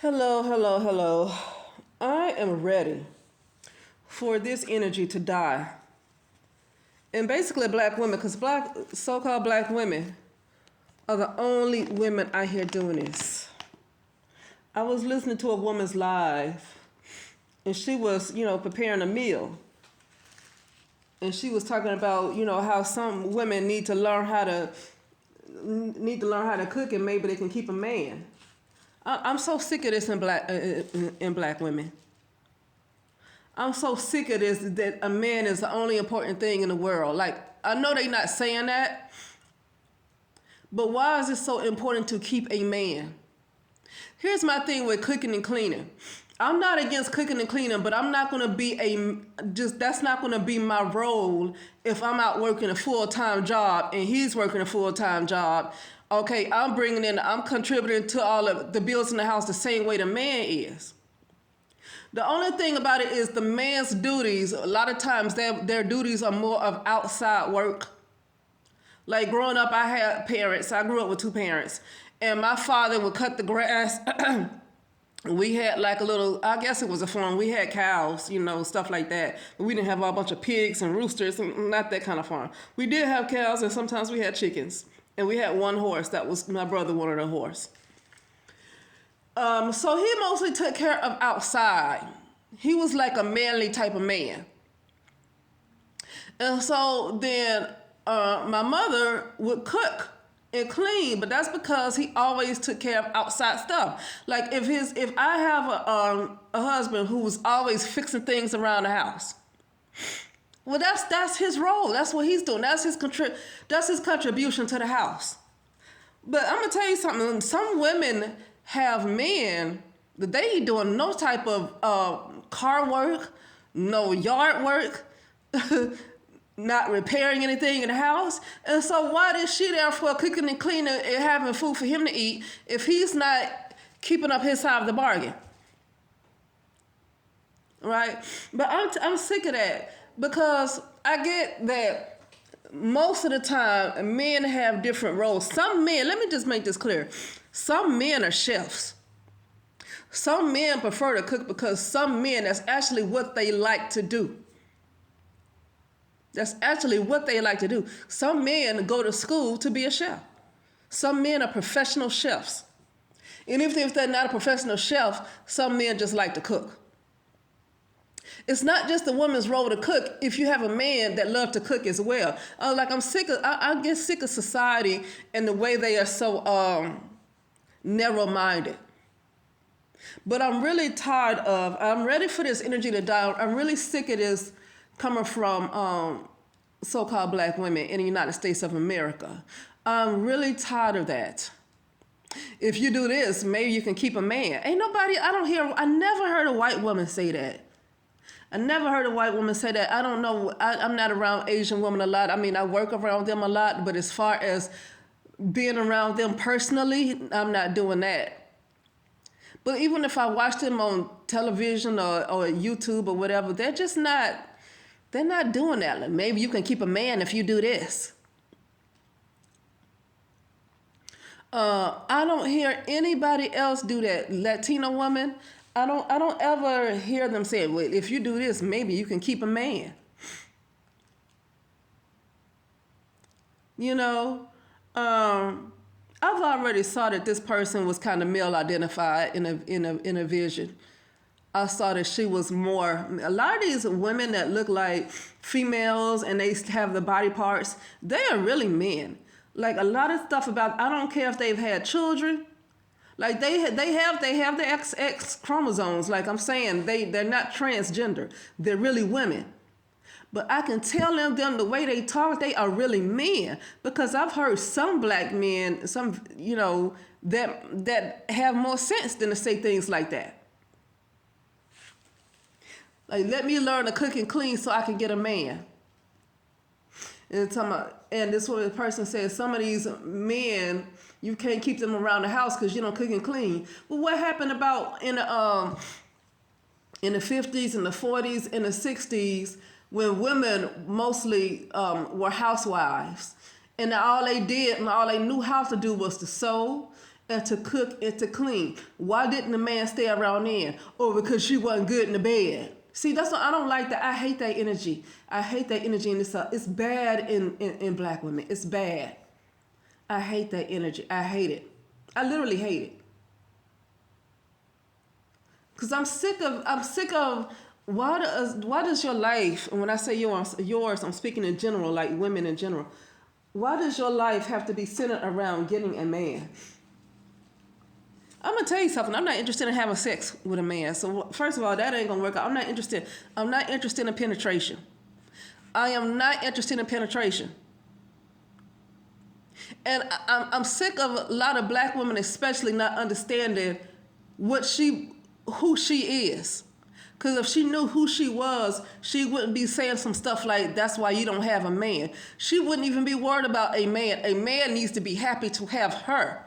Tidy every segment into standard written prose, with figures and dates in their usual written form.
Hello, hello, hello. I am ready for this energy to die. And basically, black women, because so called black women are the only women out here doing this. I was listening to a woman's live, and she was, preparing a meal. And she was talking about, how some women need to learn how to cook, and maybe they can keep a man. I'm so sick of this in black women. I'm so sick of this that a man is the only important thing in the world. Like, I know they not saying that, but why is it so important to keep a man? Here's my thing with cooking and cleaning. I'm not against cooking and cleaning, but I'm not gonna be that's not gonna be my role if I'm out working a full-time job and he's working a full-time job. Okay, I'm contributing to all of the bills in the house the same way the man is. The only thing about it is the man's duties, a lot of times their duties are more of outside work. Like growing up, I had parents. I grew up with two parents. And my father would cut the grass. We had like a little, I guess it was a farm. We had cows, stuff like that. But we didn't have a bunch of pigs and roosters, not that kind of farm. We did have cows, and sometimes we had chickens. And we had one horse. That was my brother wanted a horse. So he mostly took care of outside. He was like a manly type of man. And so then my mother would cook and clean, but that's because he always took care of outside stuff. Like if I have a husband who was always fixing things around the house, well, that's his role. That's what he's doing. That's his contribution to the house. But I'm gonna tell you something. Some women have men that they ain't doing no type of car work, no yard work, not repairing anything in the house. And so why is she there for cooking and cleaning and having food for him to eat if he's not keeping up his side of the bargain? Right? But I'm sick of that because I get that most of the time men have different roles. Some men, let me just make this clear. Some men are chefs. Some men prefer to cook because some men, that's actually what they like to do. That's actually what they like to do. Some men go to school to be a chef. Some men are professional chefs. And if they're not a professional chef, some men just like to cook. It's not just a woman's role to cook if you have a man that loves to cook as well. I get sick of society and the way they are so narrow-minded. But I'm really I'm ready for this energy to die. I'm really sick of this coming from so-called black women in the United States of America. I'm really tired of that. If you do this, maybe you can keep a man. I never heard a white woman say that. I never heard a white woman say that. I don't know. I'm not around Asian women a lot. I mean, I work around them a lot, but as far as being around them personally, I'm not doing that. But even if I watch them on television or YouTube or whatever, they're not doing that. Like, maybe you can keep a man if you do this. I don't hear anybody else do that. Latino woman, I don't ever hear them say, well, if you do this, maybe you can keep a man. I've already saw that this person was kind of male identified in a vision. I saw that she was more, a lot of these women that look like females and they have the body parts, they are really men. Like a lot of stuff about, I don't care if they've had children, like they have the XX chromosomes. Like I'm saying, they're not transgender. They're really women. But I can tell them the way they talk, they are really men. Because I've heard some black men, that have more sense than to say things like that. Like, let me learn to cook and clean so I can get a man. And this is what the person says, some of these men, you can't keep them around the house because you don't cook and clean. Well, what happened about in the 50s and the 40s and the 60s when women mostly were housewives? And all they did and all they knew how to do was to sew and to cook and to clean. Why didn't the man stay around then? Or because she wasn't good in the bed. See, that's what I don't like that. I hate that energy. I hate that energy in this. It's bad in black women. It's bad. I hate that energy. I hate it. I literally hate it. Cause I'm sick of why does your life, and when I say yours, I'm speaking in general, like women in general. Why does your life have to be centered around getting a man? I'm gonna tell you something. I'm not interested in having sex with a man. So first of all, that ain't gonna work out. I'm not interested. I'm not interested in penetration. I am not interested in penetration. And I'm sick of a lot of black women, especially not understanding who she is. Because if she knew who she was, she wouldn't be saying some stuff like, that's why you don't have a man. She wouldn't even be worried about a man. A man needs to be happy to have her.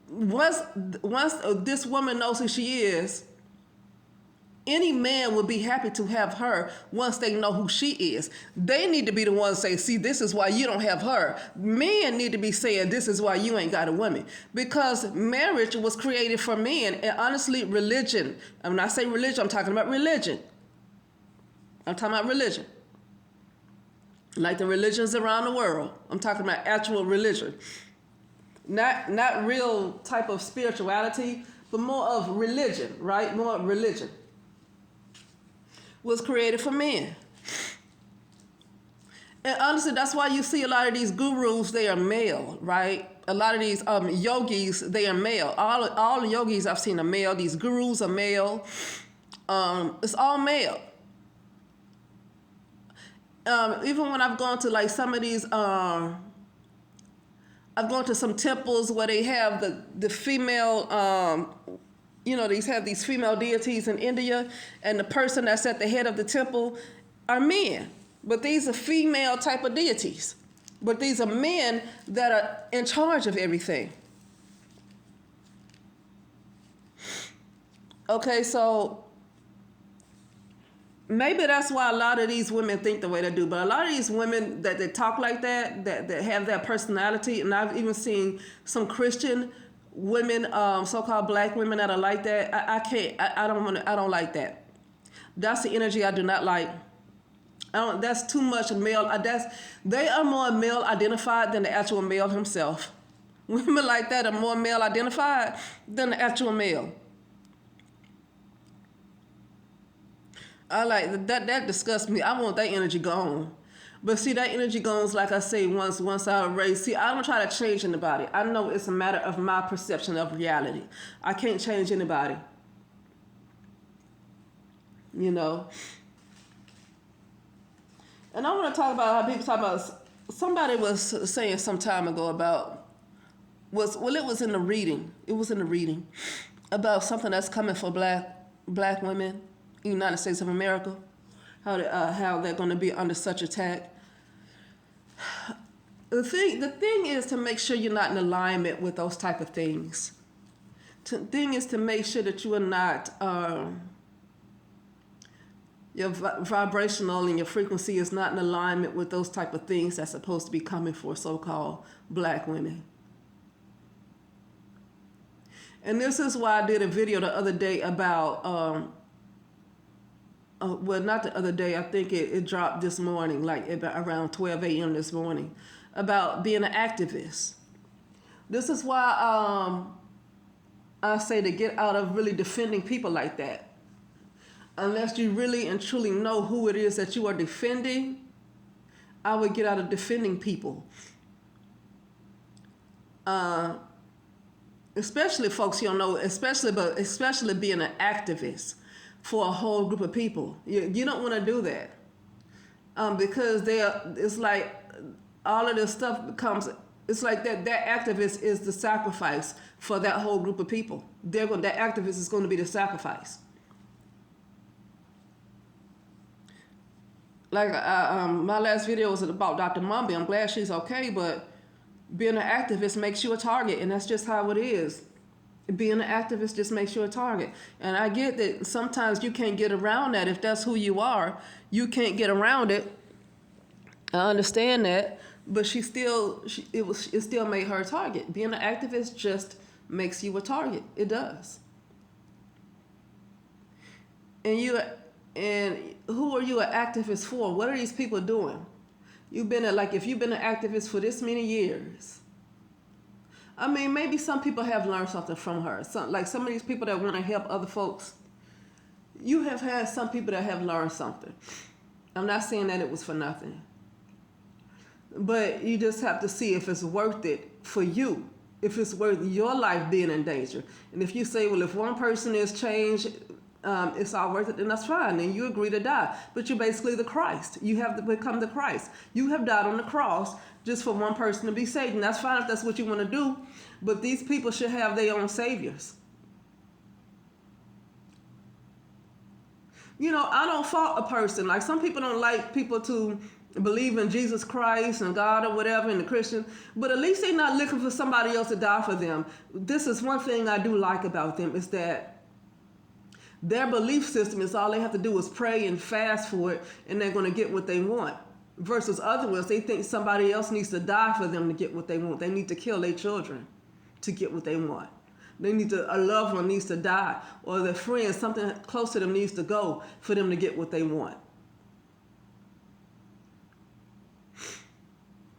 Once this woman knows who she is, any man would be happy to have her once they know who she is. They need to be the ones to say, see, this is why you don't have her. Men need to be saying, this is why you ain't got a woman. Because marriage was created for men. And honestly, religion, when I say religion, I'm talking about religion. I'm talking about religion. Like the religions around the world. I'm talking about actual religion. Not real type of spirituality, but more of religion, right? More religion was created for men. And honestly, that's why you see a lot of these gurus, they are male, right? A lot of these yogis, they are male. All the yogis I've seen are male. These gurus are male. It's all male. Even when I've gone to like some of these, I've gone to some temples where they have the female, they have these female deities in India, and the person that's at the head of the temple are men. But these are female type of deities. But these are men that are in charge of everything. Okay, so maybe that's why a lot of these women think the way they do. But a lot of these women that they talk like that have that personality, and I've even seen some Christian women, so-called black women that are like that. I don't like that. That's the energy I do not like. That's too much male. They are more male identified than the actual male himself. Women like that are more male identified than the actual male. I like that. That disgusts me. I want that energy gone. But see, that energy goes, like I say, once I raise. See, I don't try to change anybody. I know it's a matter of my perception of reality. I can't change anybody. And I want to talk about how people talk about. Somebody was saying some time ago about it was in the reading. It was in the reading about something that's coming for black women in the United States of America. How they're going to be under such attack. The thing is to make sure you're not in alignment with those type of things. The thing is to make sure that you are not, your vibrational and your frequency is not in alignment with those type of things that's supposed to be coming for so-called black women. And this is why I did a video the other day about, well, not the other day. I think it dropped this morning, like around 12 a.m. this morning, about being an activist. This is why I say to get out of really defending people like that. Unless you really and truly know who it is that you are defending, I would get out of defending people. Especially folks you don't know, especially being an activist for a whole group of people. You don't want to do that. Because it's like all of this stuff becomes, it's like that activist is the sacrifice for that whole group of people. That activist is going to be the sacrifice. Like my last video was about Dr. Mumby. I'm glad she's okay, but being an activist makes you a target, and that's just how it is. Being an activist just makes you a target. And I get that sometimes you can't get around that. If that's who you are, you can't get around it. I understand that. but it still made her a target. Being an activist just makes you a target. It does. And who are you an activist for? What are these people doing? If you've been an activist for this many years, I mean, maybe some people have learned something from her. Some of these people that want to help other folks, you have had some people that have learned something. I'm not saying that it was for nothing. But you just have to see if it's worth it for you, if it's worth your life being in danger. And if you say, well, if one person is changed, it's all worth it, then that's fine. Then you agree to die. But you're basically the Christ. You have to become the Christ. You have died on the cross just for one person to be saved. And that's fine if that's what you want to do. But these people should have their own saviors. You know, I don't fault a person. Like, some people don't like people to believe in Jesus Christ and God or whatever, and the Christian, but at least they're not looking for somebody else to die for them. This is one thing I do like about them, is that their belief system is all they have to do is pray and fast for it, and they're going to get what they want. Versus other ones, they think somebody else needs to die for them to get what they want. They need to kill their children to get what they want. A loved one needs to die, or their friend, something close to them needs to go for them to get what they want.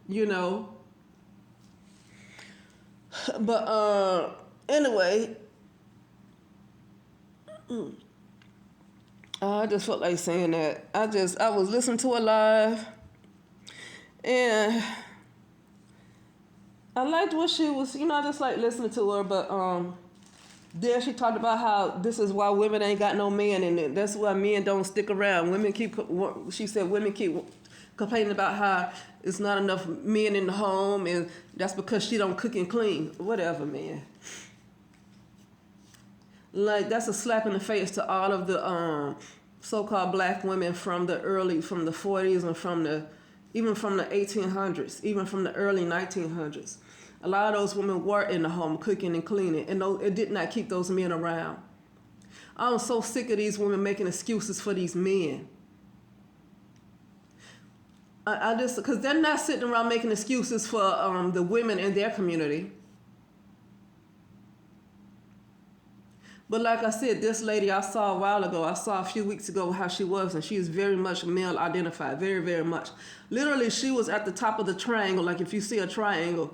You know. But anyway, I just felt like saying that. I was listening to it live, and I liked what she was, I just like listening to her, but there she talked about how this is why women ain't got no men, and that's why men don't stick around. She said women keep complaining about how it's not enough men in the home, and that's because she don't cook and clean. Whatever, man. Like, that's a slap in the face to all of the so-called black women from the 40s and even from the 1800s, even from the early 1900s. A lot of those women were in the home cooking and cleaning, and it did not keep those men around. I'm so sick of these women making excuses for these men. Because they're not sitting around making excuses for the women in their community. But like I said, this lady I saw a few weeks ago how she was, and she is very much male identified, very, very much. Literally, she was at the top of the triangle. Like, if you see a triangle,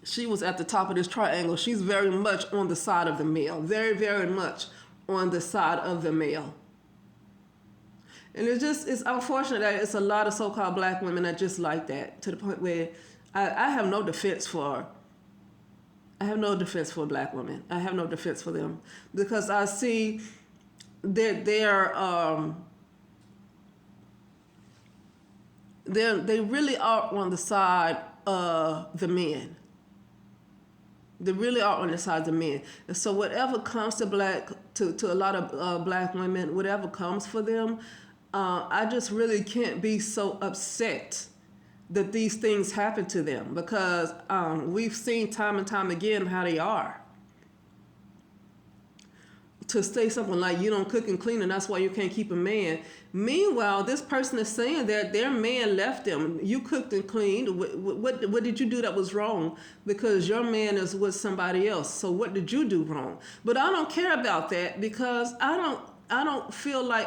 she was at the top of this triangle. She's very much on the side of the male, very, very much on the side of the male. And it's unfortunate that it's a lot of so-called black women that just like that, to the point where I have no defense for black women. I have no defense for them, because I see that they really are on the side of the men. They really are on the side of the men. And so whatever comes to a lot of black women, whatever comes for them, I just really can't be so upset that these things happen to them, because we've seen time and time again how they are. To say something like, you don't cook and clean and that's why you can't keep a man. Meanwhile, this person is saying that their man left them. You cooked and cleaned. What did you do that was wrong? Because your man is with somebody else. So what did you do wrong? But I don't care about that, because I don't feel like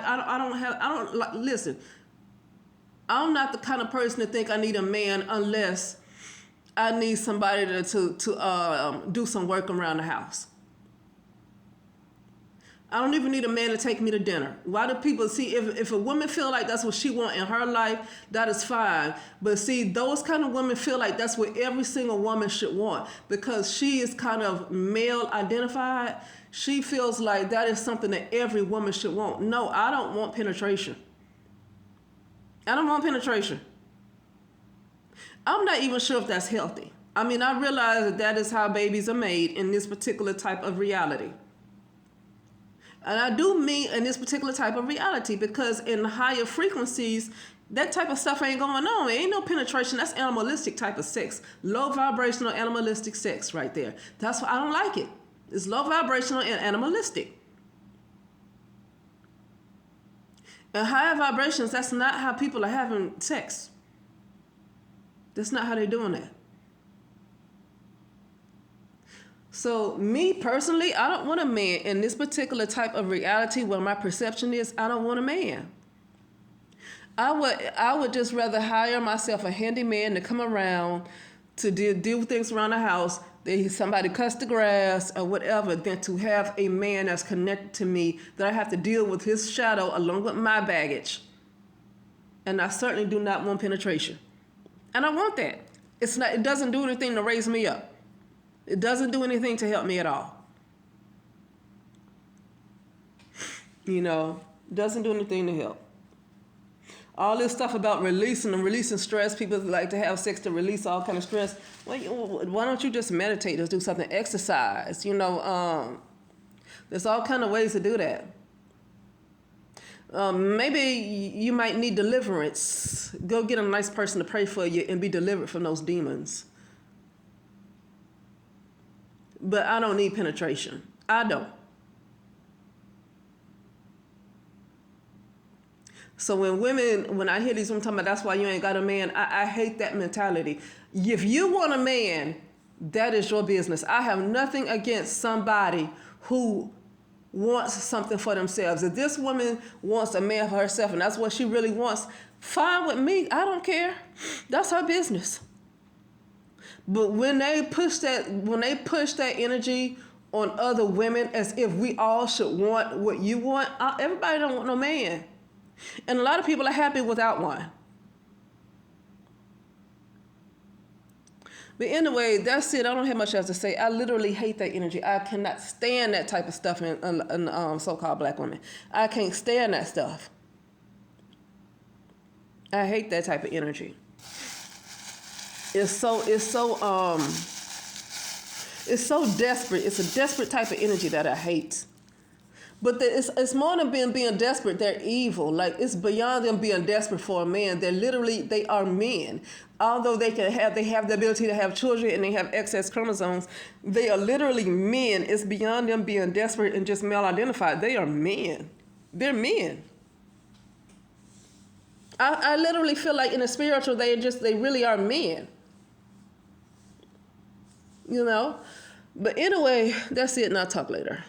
listen, I'm not the kind of person to think I need a man unless I need somebody to do some work around the house. I don't even need a man to take me to dinner. Why do people see, if a woman feel like that's what she want in her life, that is fine. But see, those kind of women feel like that's what every single woman should want, because she is kind of male identified. She feels like that is something that every woman should want. No, I don't want penetration. I don't want penetration. I'm not even sure if that's healthy. I mean, I realize that is how babies are made in this particular type of reality. And I do mean in this particular type of reality, because in higher frequencies, that type of stuff ain't going on. It ain't no penetration. That's animalistic type of sex. Low vibrational animalistic sex right there. That's why I don't like it. It's low vibrational and animalistic. And higher vibrations, that's not how people are having sex. That's not how they're doing that. So me personally, I don't want a man in this particular type of reality where my perception is I don't want a man. I would just rather hire myself a handyman to come around to deal with things around the house, that somebody cuts the grass or whatever, than to have a man that's connected to me that I have to deal with his shadow along with my baggage. And I certainly do not want penetration. And I want that. It doesn't do anything to raise me up. It doesn't do anything to help me at all. You know, doesn't do anything to help. All this stuff about releasing stress, people like to have sex to release all kind of stress. Well, why don't you just meditate or do something, exercise? You know, there's all kind of ways to do that. Maybe you might need deliverance. Go get a nice person to pray for you and be delivered from those demons. But I don't need penetration. I don't. So when I hear these women talking about that's why you ain't got a man, I hate that mentality. If you want a man, that is your business. I have nothing against somebody who wants something for themselves. If this woman wants a man for herself and that's what she really wants, fine with me. I don't care. That's her business. But when they push that energy on other women as if we all should want what you want, everybody don't want no man. And a lot of people are happy without one. But anyway, that's it. I don't have much else to say. I literally hate that energy. I cannot stand that type of stuff in so-called black women. I can't stand that stuff. I hate that type of energy. It's so desperate. It's a desperate type of energy that I hate. But it's more than being desperate. They're evil. Like, it's beyond them being desperate for a man. They are men. Although they have the ability to have children and they have excess chromosomes, they are literally men. It's beyond them being desperate and just male identified. They are men. They're men. I literally feel like in the spiritual, they really are men. You know? But anyway, that's it, and I'll talk later.